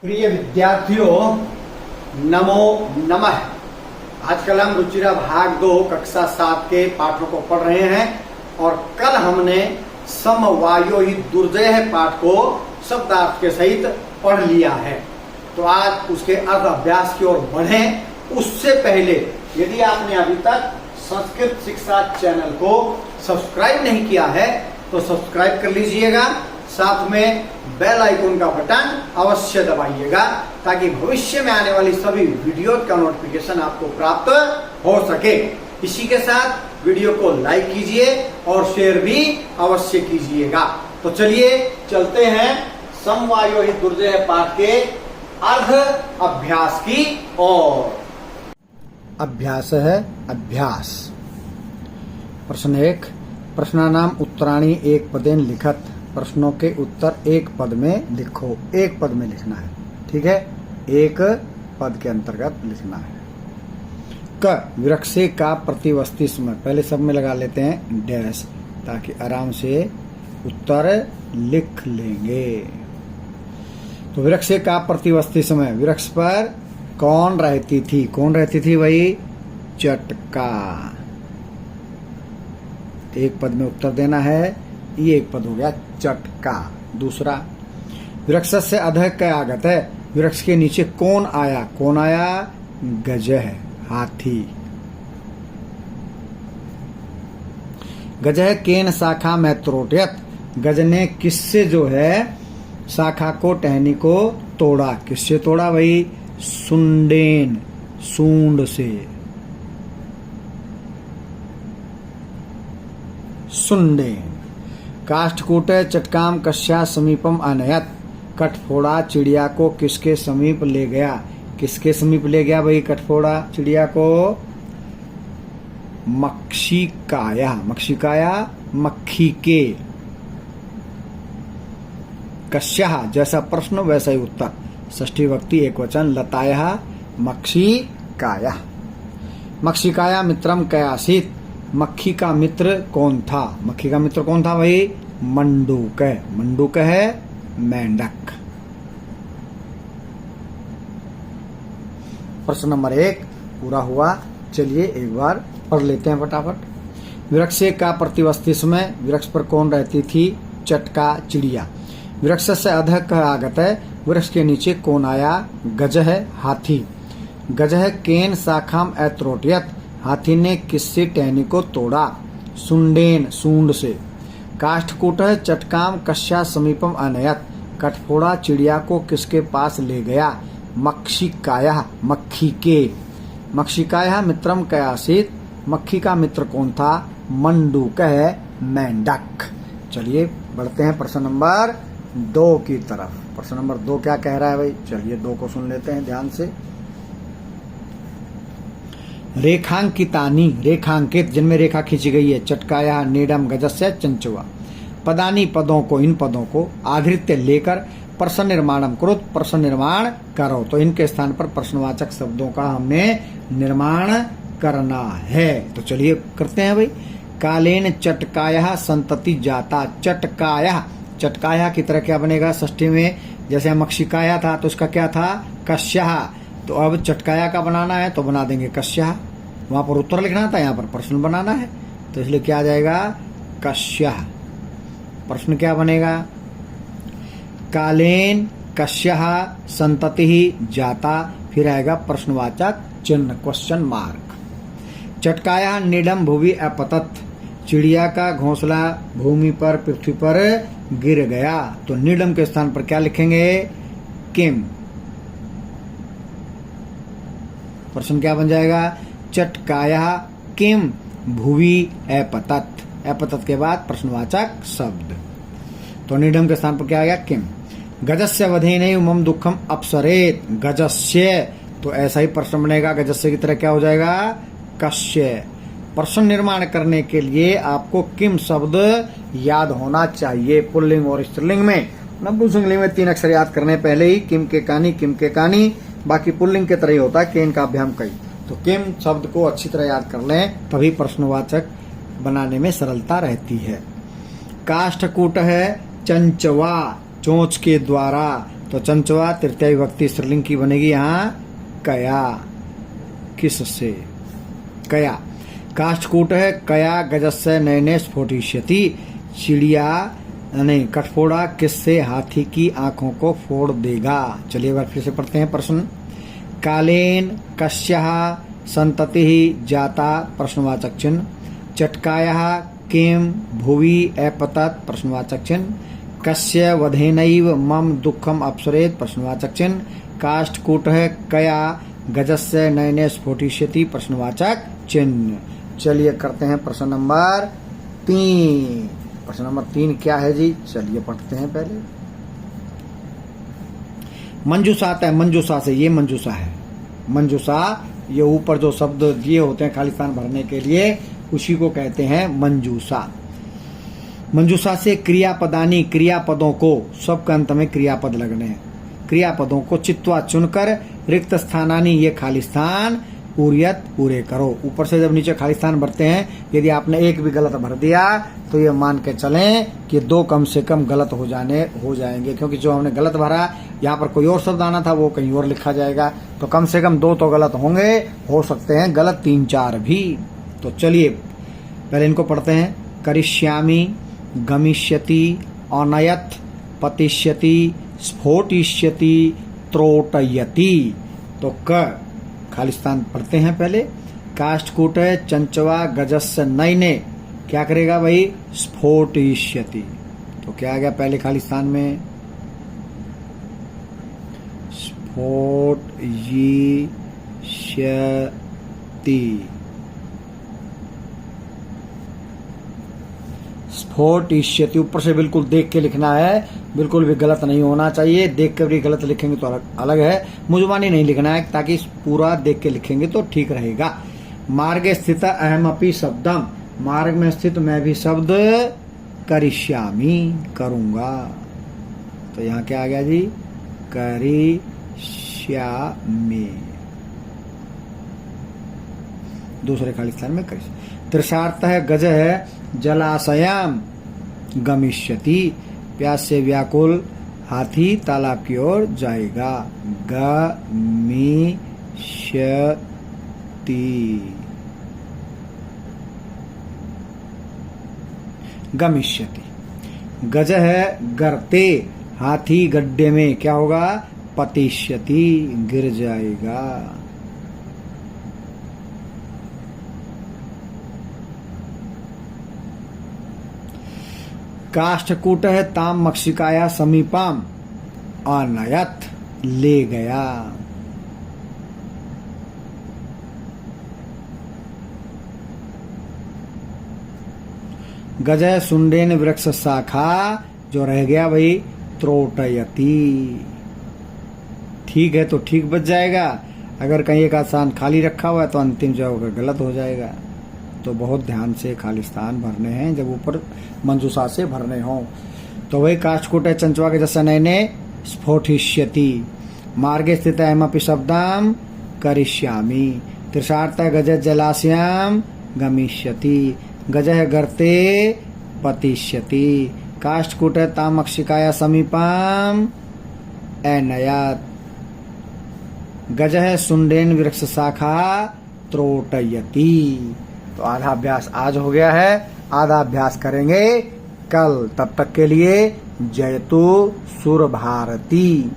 प्रिय विद्यार्थियों, नमो नमः। आजकल हम रुचिरा भाग 2 कक्षा 7 के पाठों को पढ़ रहे हैं और कल हमने समवायो ही दुर्जय पाठ को शब्दार्थ के सहित पढ़ लिया है। तो आज उसके अर्थ अभ्यास की ओर बढ़ें। उससे पहले यदि आपने अभी तक संस्कृत शिक्षा चैनल को सब्सक्राइब नहीं किया है तो सब्सक्राइब कर लीजिएगा। साथ में बेल आइकन का बटन अवश्य दबाइएगा ताकि भविष्य में आने वाली सभी वीडियो का नोटिफिकेशन आपको प्राप्त हो सके। इसी के साथ वीडियो को लाइक कीजिए और शेयर भी अवश्य कीजिएगा। तो चलिए चलते हैं समवायो ही दुर्जय पाठ के अर्ध अभ्यास की ओर। अभ्यास है अभ्यास। प्रश्न 1, प्रश्नानाम उत्तराणि एक पदेन लिखत। प्रश्नों के उत्तर एक पद में लिखो। एक पद में लिखना है, ठीक है, एक पद के अंतर्गत लिखना है। क विरक्षे का प्रतिवस्ती समय, पहले सब में लगा लेते हैं डैश ताकि आराम से उत्तर लिख लेंगे। तो विरक्षे का प्रतिवस्ती समय, वृक्ष पर कौन रहती थी? कौन रहती थी भाई? चटका। एक पद में उत्तर देना है। ये एक पद हो गया चटका। दूसरा, वृक्ष से अधः क्या आगत है? वृक्ष के नीचे कौन आया? कौन आया? गजह, हाथी। गजह केन शाखा में त्रोटयत, गज ने किससे जो है शाखा को, टहनी को तोड़ा? किससे तोड़ा भाई? सुंडेन, सूंड से। सुंडेन। काष्ठकूट चटकाम कस्या समीपम अनयत, कटफोड़ा चिड़िया को किसके समीप ले गया? किसके समीप ले गया भाई कटफोड़ा चिड़िया को? मक्षिकाया। मक्षिकाया मक्खी के। कस्या जैसा प्रश्न वैसा ही उत्तर। षष्ठी विभक्ति एकवचन। लताया मक्षिकाया। मक्षिकाया मित्रम कयासीत, मक्खी का मित्र कौन था? मक्खी का मित्र कौन था भाई? मंडूक। मंडूक है मेंढक। प्रश्न नंबर 1 पूरा हुआ। चलिए एक बार पढ़ लेते हैं फटाफट। वृक्ष का प्रतिवस्ती समय, वृक्ष पर कौन रहती थी? चटका, चिड़िया। वृक्ष से अधः कह आगत है, वृक्ष के नीचे कौन आया? गज है, हाथी। गज है केन शाखाम अत्रोटयत, हाथी ने किससे टहनी को तोड़ा? सुंडेन, सूंड से। काष्ठकूट चटकाम कस्या समीपम अनयत, कटफोड़ा चिड़िया को किसके पास ले गया? मक्षिकाया, मक्खी के। मक्षिकाया मित्रम कयासीत, मक्खी का मित्र कौन था? मंडूक है मेंढक। चलिए बढ़ते हैं प्रश्न नंबर 2 की तरफ। प्रश्न नंबर 2 क्या कह रहा है भाई? चलिए 2 को सुन लेते हैं ध्यान से। रेखांकितानी, रेखांकित जिनमें रेखा खींची गई है। चटकाया नीडम गजस्य चंचुआ। पदानी पदों को, इन पदों को आधृत्य लेकर प्रश्न निर्माणम करो, प्रश्न निर्माण करो। तो इनके स्थान पर प्रश्नवाचक शब्दों का हमने निर्माण करना है। तो चलिए करते हैं भाई। कालेन चटकाया संतति जाता। चटकाया, चटकाया की तरह क्या बनेगा षष्ठी में? जैसे मक्षिकाया था तो उसका क्या था? कस्या। तो अब चटकाया का बनाना है तो बना देंगे कस्या। वहां पर उत्तर लिखना था, यहाँ पर प्रश्न बनाना है तो इसलिए क्या आ जाएगा? कस्या। प्रश्न क्या बनेगा? कालेन कस्या संतति जाता, फिर आएगा प्रश्नवाचक चिन्ह, क्वेश्चन मार्क। चटकाया निडम भूवि अपतत, चिड़िया का घोंसला भूमि पर, पृथ्वी पर गिर गया। तो निडम के स्थान पर क्या लिखेंगे? किम। प्रश्न क्या बन जाएगा? चटकाया किम भुवि अपतत। अपतत के बाद प्रश्नवाचक शब्द। तो निडम के स्थान पर क्या आ गया? किम। गजस्य वधेन मम दुखम अपसरेत। गजस्य, तो ऐसा ही प्रश्न बनेगा। गजस्य की तरह क्या हो जाएगा? कस्य। प्रश्न निर्माण करने के लिए आपको किम शब्द याद होना चाहिए। पुल्लिंग और स्त्रीलिंग में, नपुंसकलिंग में 3 अक्षर याद करने पहले ही किम के कानी, किम के कानी। बाकी पुल्लिंग के तरह ही होता है, केन का अभ्याम कई। तो किम शब्द को अच्छी तरह याद कर लें, तभी प्रश्नवाचक बनाने में सरलता रहती है। काष्ठकूट है चंचवा, चोंच के द्वारा। तो चंचवा तृतीय विभक्ति स्त्रीलिंग की बनेगी यहाँ कया, किससे, कया। काष्ठकूट है कया गजस्य नयने स्फोटिष्यति, चिड़िया नहीं कठफोड़ा किससे हाथी की आंखों को फोड़ देगा। चलिए एक बार फिर से पढ़ते हैं प्रश्न। कालेन कस्यः संततिः जाता प्रश्नवाचक चिन्ह, चटकायः किम भुवि अपतत् प्रश्नवाचक चिन्ह, कस्य वधेनैव मम दुःखम अपसरेत् प्रश्नवाचक चिन्ह, काष्ठकूटः कया गजस्य नयने स्फोटिष्यति प्रश्नवाचक चिन्ह। चलिए करते हैं प्रश्न नंबर 3। प्रश्न नंबर 3 क्या है जी, चलिए पढ़ते हैं पहले। मंजूषा आता है, मंजूषा से, ये मंजूषा है। मंजूषा ये ऊपर जो शब्द दिए होते हैं खाली स्थान भरने के लिए उसी को कहते हैं मंजूषा। मंजूषा से क्रियापदानी, क्रियापदों को, सबके अंत में क्रियापद लगने हैं, क्रियापदों को चित्वा चुनकर रिक्त स्थानानी, ये खाली स्थान पूरियत पूरे करो। ऊपर से जब नीचे खाली स्थान भरते हैं यदि आपने एक भी गलत भर दिया तो ये मान के चलें कि 2 कम से कम गलत हो जाएंगे, क्योंकि जो हमने गलत भरा यहाँ पर कोई और शब्द आना था वो कहीं और लिखा जाएगा, तो कम से कम 2 तो गलत होंगे, हो सकते हैं गलत 3-4 भी। तो चलिए पहले इनको पढ़ते हैं। करिष्यामि, गमिष्यति, अनयत, पतिष्यति, स्फोटिष्यति, त्रोटयति। तो क खाली स्थान पढ़ते हैं पहले। काष्ठकूट है चंचवा गजस्य नयने, क्या करेगा भाई, स्फोटिष्यति। तो क्या आ गया पहले खाली स्थान में, स्फोटिष्यति, स्फोटिष्यति। ऊपर से बिल्कुल देख के लिखना है, बिल्कुल भी गलत नहीं होना चाहिए। देख कर भी गलत लिखेंगे तो अलग है, मुजबानी नहीं लिखना है, ताकि पूरा देख के लिखेंगे तो ठीक रहेगा। मार्गे स्थित अहमपि शब्दम, मार्ग में स्थित मैं भी शब्द करिष्यामि, करूंगा। तो यहाँ क्या आ गया जी, करिष्यामि, दूसरे खाली स्थान में करिष्यामि। तृषार्थ है गज है जलाशयम गमिष्यति, प्यास से व्याकुल हाथी तालाब की ओर जाएगा, गमिष्यति, गमिष्यति। गज है गर्ते, हाथी गड्ढे में क्या होगा, पतिष्यति, गिर जाएगा। काष्ठकूट है ताम मक्षिकाया समीपम, अनयत, ले गया। गजय सुंडेन वृक्ष शाखा, जो रह गया भाई, त्रोटयति। ठीक है तो ठीक बच जाएगा, अगर कहीं एक स्थान खाली रखा हुआ है तो अंतिम जो होगा गलत हो जाएगा। तो बहुत ध्यान से खाली स्थान भरने हैं जब ऊपर मंजूषा से भरने हों। तो वही काष्ठकूट है चंचवा के जैसा नयने स्फोटिष्यति, मार्गे स्थित अहमपि शब्दम करिष्यामि, तृषार्थ गज जलाशयम गमिष्यति, गज गर्ते पतिष्यति, काष्ठकूट तामक्षिकाया समीपम अनयत, गज सुंडेन वृक्ष शाखा त्रोटयति। तो आधा अभ्यास आज हो गया है, आधा अभ्यास करेंगे कल। तब तक के लिए जयतु सुर भारती।